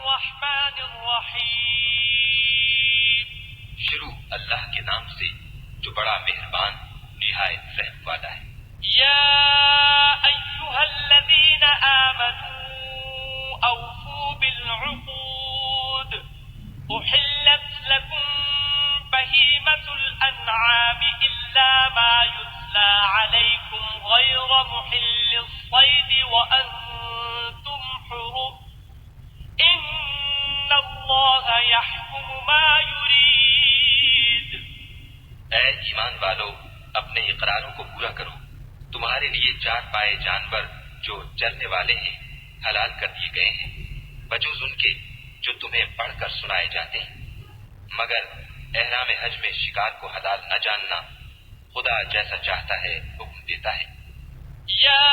الرحمن الرحیم. شروع اللہ کے نام سے جو بڑا مہربان نہایت رحم والا ہے. یا ایھا الذین آمنوا اوفوا بالعقود احلت لکم بہیمۃ الانعام الا ما یتلی علیکم غیر محل الصید وانتم حرم ان اللہ یحکم ما یرید. اے ایمان والو اپنے اقراروں کو پورا کرو. تمہارے لیے چار پائے جانور جو چلنے والے ہیں حلال کر دیے گئے ہیں بجوز ان کے جو تمہیں پڑھ کر سنائے جاتے ہیں، مگر احرام حج میں شکار کو حلال نہ جاننا خدا جیسا چاہتا ہے حکم دیتا ہے. یا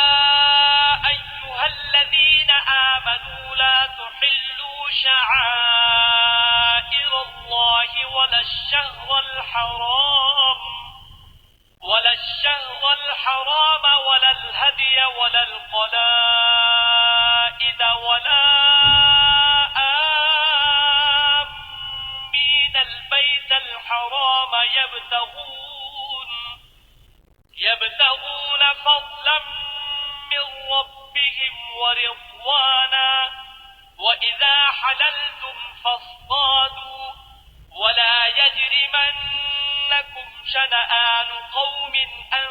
ایھا الذین آمنوا لا تحلوا شعائر اللہ ولا الشهر الحرام ولا الهدي ولا القلائد ولا آمين البيت الحرام يبتغون فضلا من ربهم ورضوانا وإذا حللتم فاصطادوا ولا يجرمنكم شنآن قوم أن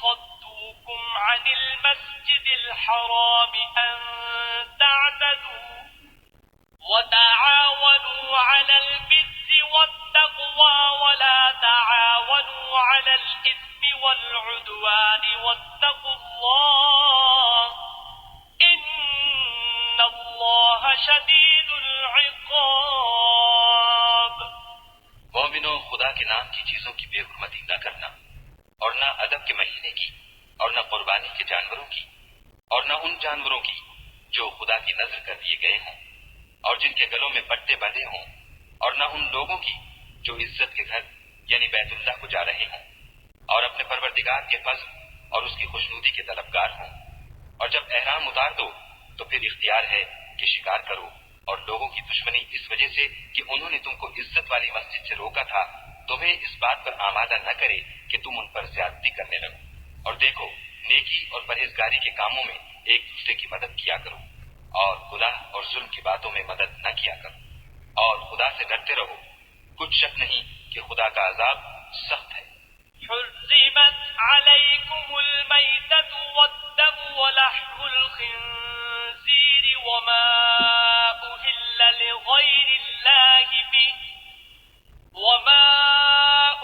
صدوكم عن المسجد الحرام أن تعتدوا وتعاونوا على البر والتقوى ولا تعاونوا على الإثم والعدوان واتقوا الله إن الله شديد العقاب. مومنوں خدا کے نام کی چیزوں کی بے حرمتی نہ کرنا، اور نہ ادب کے مہینے کی، اور نہ قربانی کے جانوروں کی، اور نہ ان جانوروں کی جو خدا کی نذر کر دیے گئے ہوں اور جن کے گلوں میں پٹے بندھے ہوں، اور نہ ان لوگوں کی جو عزت کے گھر یعنی بیت اللہ کو جا رہے ہوں اور اپنے پروردگار کے فضل اور اس کی خوشنودی کے طلبگار ہوں. اور جب احرام اتار دو تو پھر اختیار ہے کہ شکار کرو، اور لوگوں کی دشمنی اس وجہ سے کہ انہوں نے تم کو عزت والی مسجد سے روکا تھا تمہیں اس بات پر آمادہ نہ کرے کہ تم ان پر زیادتی کرنے لگو. اور دیکھو نیکی اور پرہیزگاری کے کاموں میں ایک دوسرے کی مدد کیا کرو اور گناہ اور ظلم کی باتوں میں مدد نہ کیا کرو، اور خدا سے ڈرتے رہو. کچھ شک نہیں کہ خدا کا عذاب سخت ہے. حرمت علیکم المیتۃ والدم ولحم الخنزیر وما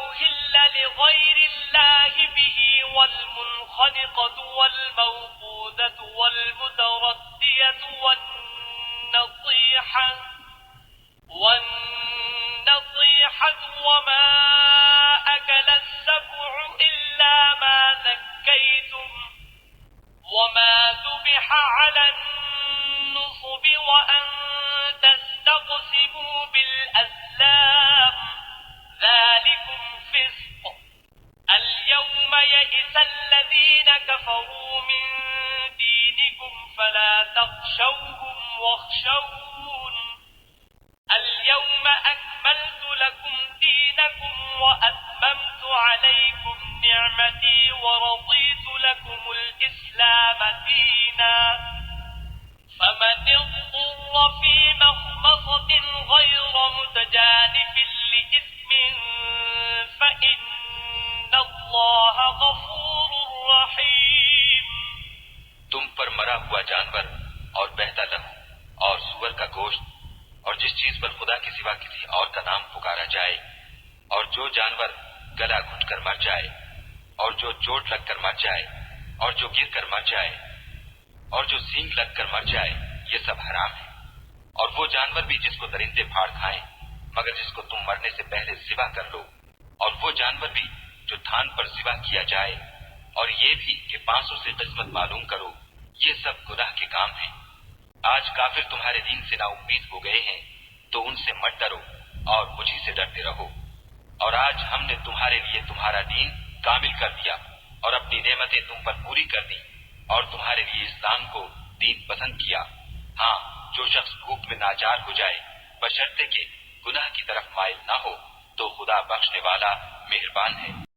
أهل لغير الله به والمنخنقة والموقوذة والمتردية والنطيحة وما أكل السبع إلا ما ذكيتم وما ذبح على النصب وأن تستقسموا بالأزلام ذلكم فسق. اليوم يئس الذين كفروا من دينكم فلا تخشوهم واخشون اليوم أكملت لكم دينكم وأتممت عليكم نعمتي ورضيت لكم الإسلام دينا فمن اضطر في مخمصة غير متجانف لإثم فإن الله غفور رحيم. تم پر مرا ہوا جانور اور بہتا لہو اور سور کا گوشت اور جس چیز پر خدا کے سوا کسی اور کا نام پکارا جائے، اور جو جانور گلا گھٹ کر مر جائے، اور جو چوٹ لگ کر مر جائے، اور جو گر کر مر جائے، اور جو سینگ لگ کر مر جائے، یہ سب حرام ہے. اور وہ جانور بھی جس کو درندے پھاڑ کھائیں مگر جس کو تم مرنے سے پہلے ذبح کر لو، اور وہ جانور بھی جو تھان پر ذبح کیا جائے، اور یہ بھی کہ 500 سے قسمت معلوم کرو، یہ سب گناہ کے کام ہیں. آج کافر تمہارے دین سے نا امید ہو گئے ہیں تو ان سے مت ڈرو اور مجھی سے ڈرتے رہو. اور آج ہم نے تمہارے لیے تمہارا دین کامل کر دیا اور اپنی نعمتیں تم پر پوری کر دی اور تمہارے لیے اسلام کو دین پسند کیا. ہاں جو جو شخص بھوک میں ناچار ہو جائے بشرطے کہ گناہ کی طرف مائل نہ ہو تو خدا بخشنے والا مہربان ہے۔